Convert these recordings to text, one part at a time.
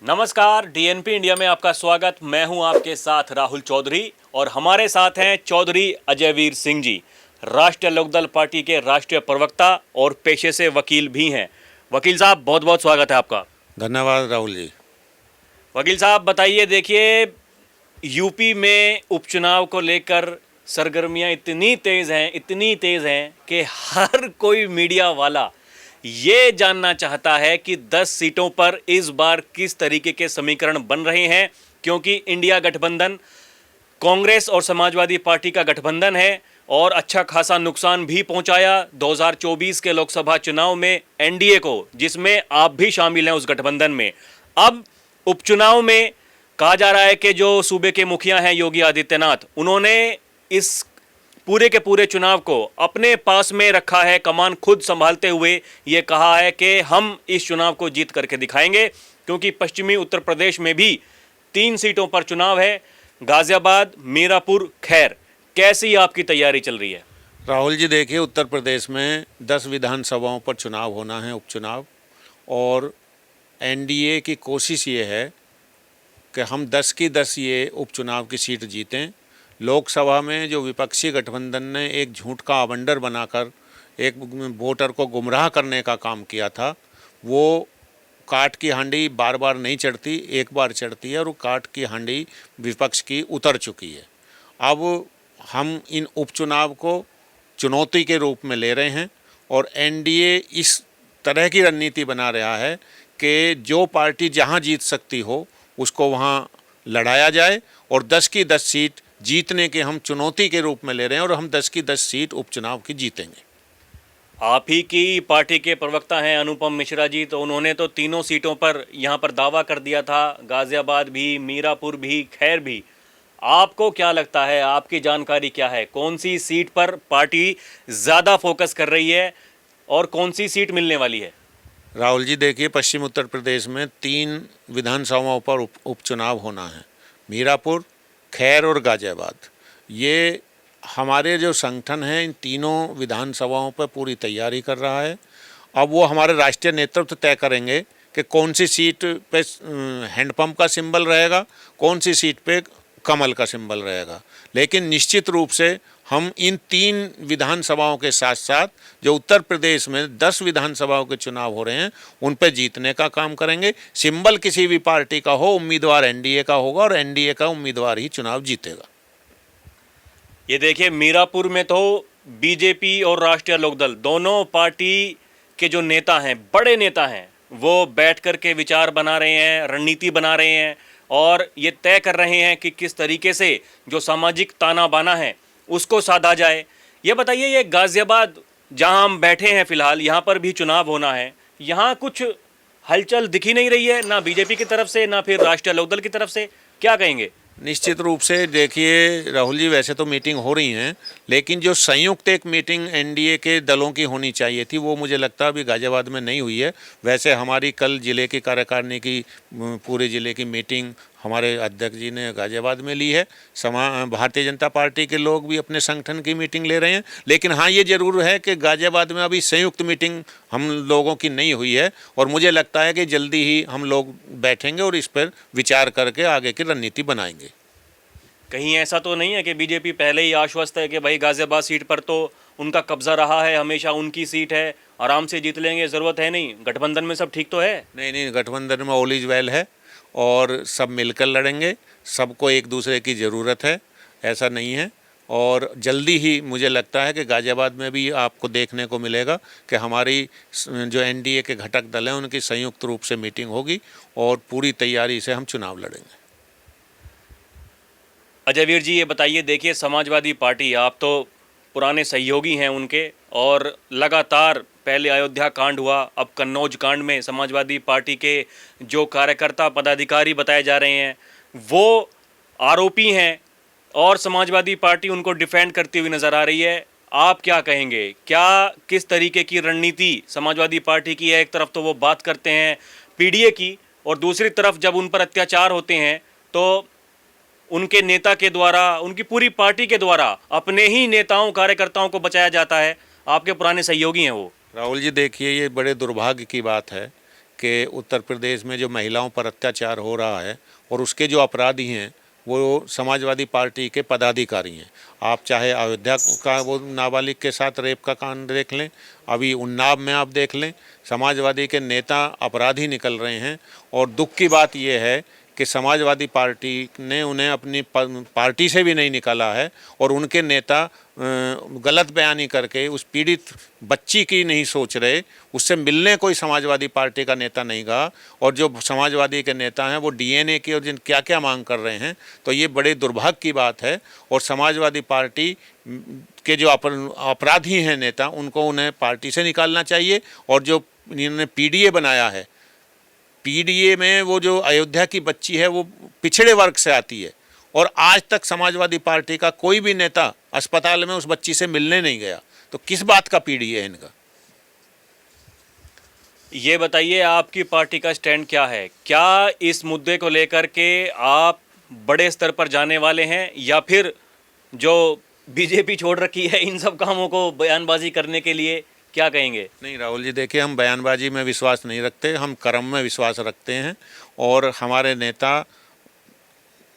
नमस्कार, DNP India में आपका स्वागत। मैं हूं आपके साथ राहुल चौधरी और हमारे साथ हैं चौधरी अजयवीर सिंह जी, राष्ट्रीय लोकदल पार्टी के राष्ट्रीय प्रवक्ता और पेशे से वकील भी हैं। वकील साहब, बहुत बहुत स्वागत है आपका। धन्यवाद राहुल जी। वकील साहब बताइए, देखिए यूपी में उपचुनाव को लेकर सरगर्मियां इतनी तेज हैं कि हर कोई मीडिया वाला ये जानना चाहता है कि 10 सीटों पर इस बार किस तरीके के समीकरण बन रहे हैं, क्योंकि इंडिया गठबंधन कांग्रेस और समाजवादी पार्टी का गठबंधन है और अच्छा खासा नुकसान भी पहुंचाया 2024 के लोकसभा चुनाव में एनडीए को, जिसमें आप भी शामिल हैं उस गठबंधन में। अब उपचुनाव में कहा जा रहा है कि जो सूबे के मुखिया हैं योगी आदित्यनाथ, उन्होंने इस पूरे के पूरे चुनाव को अपने पास में रखा है, कमान खुद संभालते हुए ये कहा है कि हम इस चुनाव को जीत करके दिखाएंगे, क्योंकि पश्चिमी उत्तर प्रदेश में भी 3 सीटों पर चुनाव है, गाजियाबाद, मीरापुर, खैर। कैसी आपकी तैयारी चल रही है? राहुल जी देखिए, उत्तर प्रदेश में 10 विधानसभाओं पर चुनाव होना है, उपचुनाव। और एनडीए की कोशिश ये है कि हम 10 की 10 ये उपचुनाव की सीट जीतें। लोकसभा में जो विपक्षी गठबंधन ने एक झूठ का आवंडर बनाकर एक वोटर को गुमराह करने का काम किया था, वो काठ की हांडी बार बार नहीं चढ़ती, एक बार चढ़ती है, और वो काठ की हांडी विपक्ष की उतर चुकी है। अब हम इन उपचुनाव को चुनौती के रूप में ले रहे हैं और एनडीए इस तरह की रणनीति बना रहा है कि जो पार्टी जहां जीत सकती हो उसको वहां लड़ाया जाए, और 10 की 10 सीट जीतने के हम चुनौती के रूप में ले रहे हैं और हम 10 की 10 सीट उपचुनाव की जीतेंगे। आप ही की पार्टी के प्रवक्ता हैं अनुपम मिश्रा जी, तो उन्होंने तो तीनों सीटों पर यहाँ पर दावा कर दिया था, गाजियाबाद भी, मीरापुर भी, खैर भी। आपको क्या लगता है, आपकी जानकारी क्या है, कौन सी सीट पर पार्टी ज़्यादा फोकस कर रही है और कौन सी सीट मिलने वाली है? राहुल जी देखिए, पश्चिम उत्तर प्रदेश में 3 विधानसभाओं पर उपचुनाव होना है, मीरापुर, खैर और गाजियाबाद। ये हमारे जो संगठन है इन तीनों विधानसभाओं पर पूरी तैयारी कर रहा है। अब वो हमारे राष्ट्रीय नेतृत्व तय करेंगे कि कौन सी सीट पे हैंडपंप का सिंबल रहेगा, कौन सी सीट पे कमल का सिंबल रहेगा। लेकिन निश्चित रूप से हम इन 3 विधानसभाओं के साथ साथ जो उत्तर प्रदेश में 10 विधानसभाओं के चुनाव हो रहे हैं उन पर जीतने का काम करेंगे। सिंबल किसी भी पार्टी का हो, उम्मीदवार एनडीए का होगा और एनडीए का उम्मीदवार ही चुनाव जीतेगा। ये देखिए, मीरापुर में तो बीजेपी और राष्ट्रीय लोकदल दोनों पार्टी के जो नेता हैं, बड़े नेता हैं, वो बैठ कर के विचार बना रहे हैं, रणनीति बना रहे हैं और ये तय कर रहे हैं कि किस तरीके से जो सामाजिक ताना बाना है उसको साधा जाए। ये बताइए, ये गाजियाबाद जहां हम बैठे हैं फिलहाल, यहाँ पर भी चुनाव होना है, यहाँ कुछ हलचल दिखी नहीं रही है, ना बीजेपी की तरफ से ना फिर राष्ट्रीय लोकदल की तरफ से। क्या कहेंगे? निश्चित रूप से देखिए राहुल जी, वैसे तो मीटिंग हो रही हैं, लेकिन जो संयुक्त एक मीटिंग एनडीए के दलों की होनी चाहिए थी वो मुझे लगता है अभी गाजियाबाद में नहीं हुई है। वैसे हमारी कल जिले की कार्यकारिणी की पूरे जिले की मीटिंग हमारे अध्यक्ष जी ने गाजियाबाद में ली है। भारतीय जनता पार्टी के लोग भी अपने संगठन की मीटिंग ले रहे हैं, लेकिन हाँ ये ज़रूर है कि गाजियाबाद में अभी संयुक्त मीटिंग हम लोगों की नहीं हुई है और मुझे लगता है कि जल्दी ही हम लोग बैठेंगे और इस पर विचार करके आगे की रणनीति बनाएंगे। कहीं ऐसा तो नहीं है कि बीजेपी पहले ही आश्वस्त है कि भाई गाजियाबाद सीट पर तो उनका कब्जा रहा है, हमेशा उनकी सीट है, आराम से जीत लेंगे, ज़रूरत है नहीं, गठबंधन में सब ठीक तो है? नहीं नहीं, गठबंधन में ऑल इज वेल है और सब मिलकर लड़ेंगे, सबको एक दूसरे की ज़रूरत है, ऐसा नहीं है। और जल्दी ही मुझे लगता है कि गाजियाबाद में भी आपको देखने को मिलेगा कि हमारी जो एनडीए के घटक दल हैं उनकी संयुक्त रूप से मीटिंग होगी और पूरी तैयारी से हम चुनाव लड़ेंगे। अजयवीर जी, ये बताइए, देखिए समाजवादी पार्टी, आप तो पुराने सहयोगी हैं उनके और लगातार पहले अयोध्या कांड हुआ, अब कन्नौज कांड में समाजवादी पार्टी के जो कार्यकर्ता पदाधिकारी बताए जा रहे हैं वो आरोपी हैं और समाजवादी पार्टी उनको डिफेंड करती हुई नज़र आ रही है। आप क्या कहेंगे, क्या किस तरीके की रणनीति समाजवादी पार्टी की है? एक तरफ तो वो बात करते हैं पीडीए की और दूसरी तरफ जब उन पर अत्याचार होते हैं तो उनके नेता के द्वारा, उनकी पूरी पार्टी के द्वारा अपने ही नेताओं कार्यकर्ताओं को बचाया जाता है। आपके पुराने सहयोगी हैं वो। राहुल जी देखिए, ये बड़े दुर्भाग्य की बात है कि उत्तर प्रदेश में जो महिलाओं पर अत्याचार हो रहा है और उसके जो अपराधी हैं वो समाजवादी पार्टी के पदाधिकारी हैं। आप चाहे अयोध्या का वो नाबालिग के साथ रेप का कांड देख लें, अभी उन्नाव में आप देख लें, समाजवादी के नेता अपराधी निकल रहे हैं। और दुख की बात यह है कि समाजवादी पार्टी ने उन्हें अपनी पार्टी से भी नहीं निकाला है और उनके नेता गलत बयानी करके उस पीड़ित बच्ची की नहीं सोच रहे, उससे मिलने कोई समाजवादी पार्टी का नेता नहीं गया। और जो समाजवादी के नेता हैं वो डीएनए की और जिन क्या क्या मांग कर रहे हैं, तो ये बड़े दुर्भाग्य की बात है। और समाजवादी पार्टी के जो अपराधी हैं नेता, उनको उन्हें पार्टी से निकालना चाहिए। और जो इन्होंने पीडीए बनाया है, पीडीए में वो जो अयोध्या की बच्ची है वो पिछड़े वर्ग से आती है और आज तक समाजवादी पार्टी का कोई भी नेता अस्पताल में उस बच्ची से मिलने नहीं गया। तो किस बात का पीडीए है इनका? ये बताइए आपकी पार्टी का स्टैंड क्या है? क्या इस मुद्दे को लेकर के आप बड़े स्तर पर जाने वाले हैं या फिर जो बीजेपी छोड़ रखी है इन सब कामों को बयानबाजी करने के लिए, क्या कहेंगे? नहीं राहुल जी, देखिए हम बयानबाजी में विश्वास नहीं रखते, हम कर्म में विश्वास रखते हैं। और हमारे नेता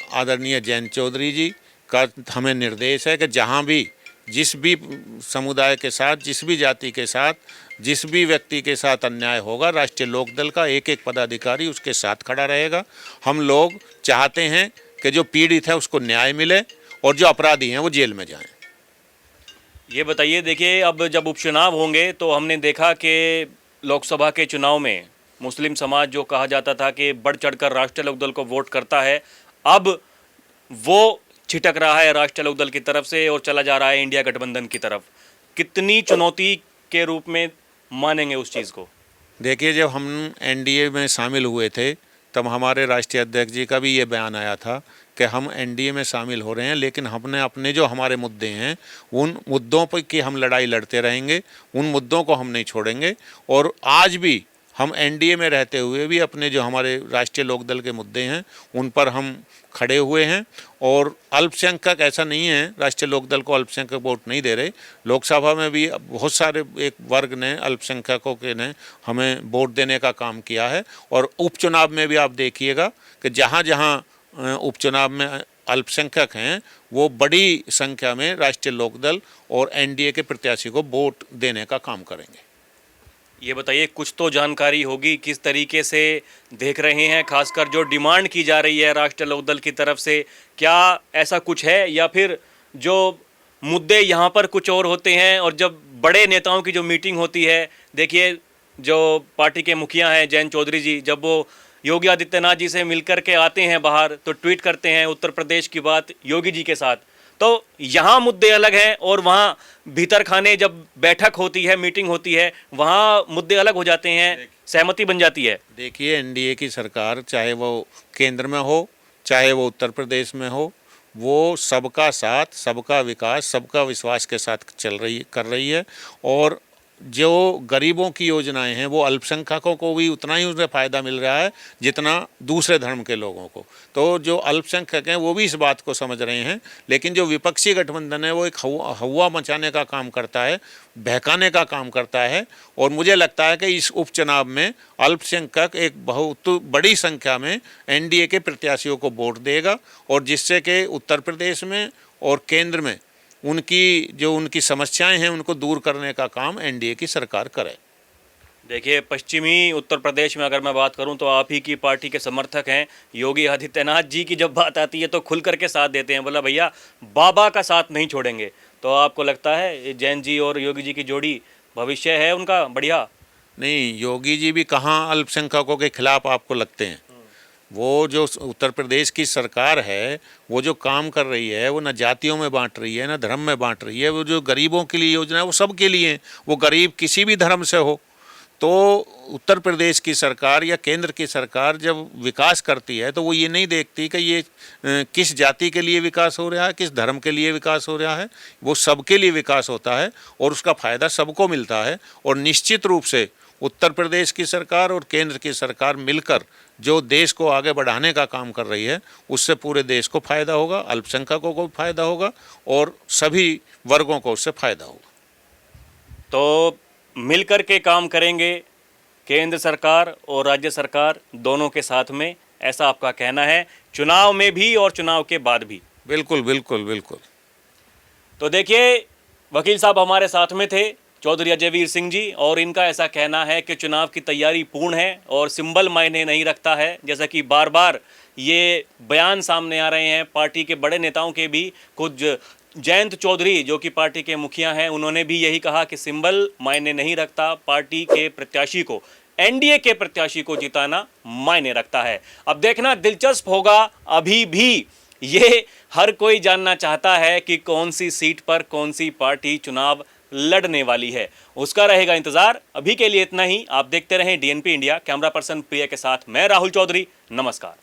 आदरणीय जयंत चौधरी जी का हमें निर्देश है कि जहाँ भी जिस भी समुदाय के साथ, जिस भी जाति के साथ, जिस भी व्यक्ति के साथ अन्याय होगा, राष्ट्रीय लोकदल का एक एक पदाधिकारी उसके साथ खड़ा रहेगा। हम लोग चाहते हैं कि जो पीड़ित है उसको न्याय मिले और जो अपराधी हैं वो जेल में जाएं। ये बताइए, देखिए अब जब उपचुनाव होंगे तो हमने देखा कि लोकसभा के चुनाव में मुस्लिम समाज जो कहा जाता था कि बढ़ चढ़कर राष्ट्रीय लोकदल को वोट करता है, अब वो छिटक रहा है राष्ट्रीय लोकदल की तरफ से और चला जा रहा है इंडिया गठबंधन की तरफ। कितनी चुनौती के रूप में मानेंगे उस चीज़ को? देखिए, जब हम एनडीए में शामिल हुए थे तब हमारे राष्ट्रीय अध्यक्ष जी का भी ये बयान आया था कि हम एनडीए में शामिल हो रहे हैं, लेकिन हमने अपने जो हमारे मुद्दे हैं उन मुद्दों पर की हम लड़ाई लड़ते रहेंगे, उन मुद्दों को हम नहीं छोड़ेंगे। और आज भी हम एनडीए में रहते हुए भी अपने जो हमारे राष्ट्रीय लोकदल के मुद्दे हैं उन पर हम खड़े हुए हैं। और अल्पसंख्यक ऐसा नहीं है, राष्ट्रीय लोकदल को अल्पसंख्यक वोट नहीं दे रहे। लोकसभा में भी बहुत सारे एक वर्ग ने, अल्पसंख्यकों के ने हमें वोट देने का काम किया है। और उपचुनाव में भी आप देखिएगा कि जहाँ जहाँ उपचुनाव में अल्पसंख्यक हैं वो बड़ी संख्या में राष्ट्रीय लोकदल और एनडीए के प्रत्याशी को वोट देने का काम करेंगे। ये बताइए, कुछ तो जानकारी होगी किस तरीके से देख रहे हैं, खासकर जो डिमांड की जा रही है राष्ट्रीय लोकदल की तरफ से, क्या ऐसा कुछ है या फिर जो मुद्दे यहाँ पर कुछ और होते हैं और जब बड़े नेताओं की जो मीटिंग होती है, देखिए जो पार्टी के मुखिया हैं जयंत चौधरी जी, जब वो योगी आदित्यनाथ जी से मिलकर के आते हैं बाहर तो ट्वीट करते हैं उत्तर प्रदेश की बात योगी जी के साथ, तो यहाँ मुद्दे अलग हैं और वहाँ भीतर खाने जब बैठक होती है, मीटिंग होती है, वहाँ मुद्दे अलग हो जाते हैं, सहमति बन जाती है। देखिए, एनडीए की सरकार चाहे वो केंद्र में हो चाहे वो उत्तर प्रदेश में हो, वो सबका साथ, सबका विकास, सबका विश्वास के साथ कर रही है। और जो गरीबों की योजनाएं हैं वो अल्पसंख्यकों को भी उतना ही उसमें फ़ायदा मिल रहा है जितना दूसरे धर्म के लोगों को। तो जो अल्पसंख्यक हैं वो भी इस बात को समझ रहे हैं, लेकिन जो विपक्षी गठबंधन है वो एक हवा मचाने का काम करता है, बहकाने का काम करता है। और मुझे लगता है कि इस उपचुनाव में अल्पसंख्यक एक बहुत बड़ी संख्या में एनडीए के प्रत्याशियों को वोट देगा और जिससे कि उत्तर प्रदेश में और केंद्र में उनकी समस्याएं हैं उनको दूर करने का काम एनडीए की सरकार करे। देखिए, पश्चिमी उत्तर प्रदेश में अगर मैं बात करूं तो आप ही की पार्टी के समर्थक हैं योगी आदित्यनाथ जी की जब बात आती है तो खुल करके साथ देते हैं, बोला भैया बाबा का साथ नहीं छोड़ेंगे। तो आपको लगता है जैन जी और योगी जी की जोड़ी भविष्य है उनका बढ़िया? नहीं, योगी जी भी कहाँ अल्पसंख्यकों के खिलाफ आपको लगते हैं। वो जो उत्तर प्रदेश की सरकार है वो जो काम कर रही है वो न जातियों में बांट रही है न धर्म में बांट रही है। वो जो गरीबों के लिए योजना है वो सबके लिए है, वो गरीब किसी भी धर्म से हो। तो उत्तर प्रदेश की सरकार या केंद्र की सरकार जब विकास करती है तो वो ये नहीं देखती कि ये किस जाति के लिए विकास हो रहा है, किस धर्म के लिए विकास हो रहा है। वो सबके लिए विकास होता है और उसका फ़ायदा सबको मिलता है। और निश्चित रूप से उत्तर प्रदेश की सरकार और केंद्र की सरकार मिलकर जो देश को आगे बढ़ाने का काम कर रही है उससे पूरे देश को फ़ायदा होगा, अल्पसंख्यकों को फ़ायदा होगा और सभी वर्गों को उससे फ़ायदा होगा। तो मिलकर के काम करेंगे, केंद्र सरकार और राज्य सरकार दोनों के साथ में, ऐसा आपका कहना है, चुनाव में भी और चुनाव के बाद भी? बिल्कुल बिल्कुल बिल्कुल। तो देखिए, वकील साहब हमारे साथ में थे, चौधरी अजयवीर सिंह जी, और इनका ऐसा कहना है कि चुनाव की तैयारी पूर्ण है और सिंबल मायने नहीं रखता है। जैसा कि बार बार ये बयान सामने आ रहे हैं पार्टी के बड़े नेताओं के भी, कुछ जयंत चौधरी जो कि पार्टी के मुखिया हैं, उन्होंने भी यही कहा कि सिंबल मायने नहीं रखता, पार्टी के प्रत्याशी को, एनडीए के प्रत्याशी को जिताना मायने रखता है। अब देखना दिलचस्प होगा, अभी भी ये हर कोई जानना चाहता है कि कौन सी सीट पर कौन सी पार्टी चुनाव लड़ने वाली है, उसका रहेगा इंतजार। अभी के लिए इतना ही। आप देखते रहें डीएनपी इंडिया। कैमरा पर्सन प्रिया के साथ मैं राहुल चौधरी, नमस्कार।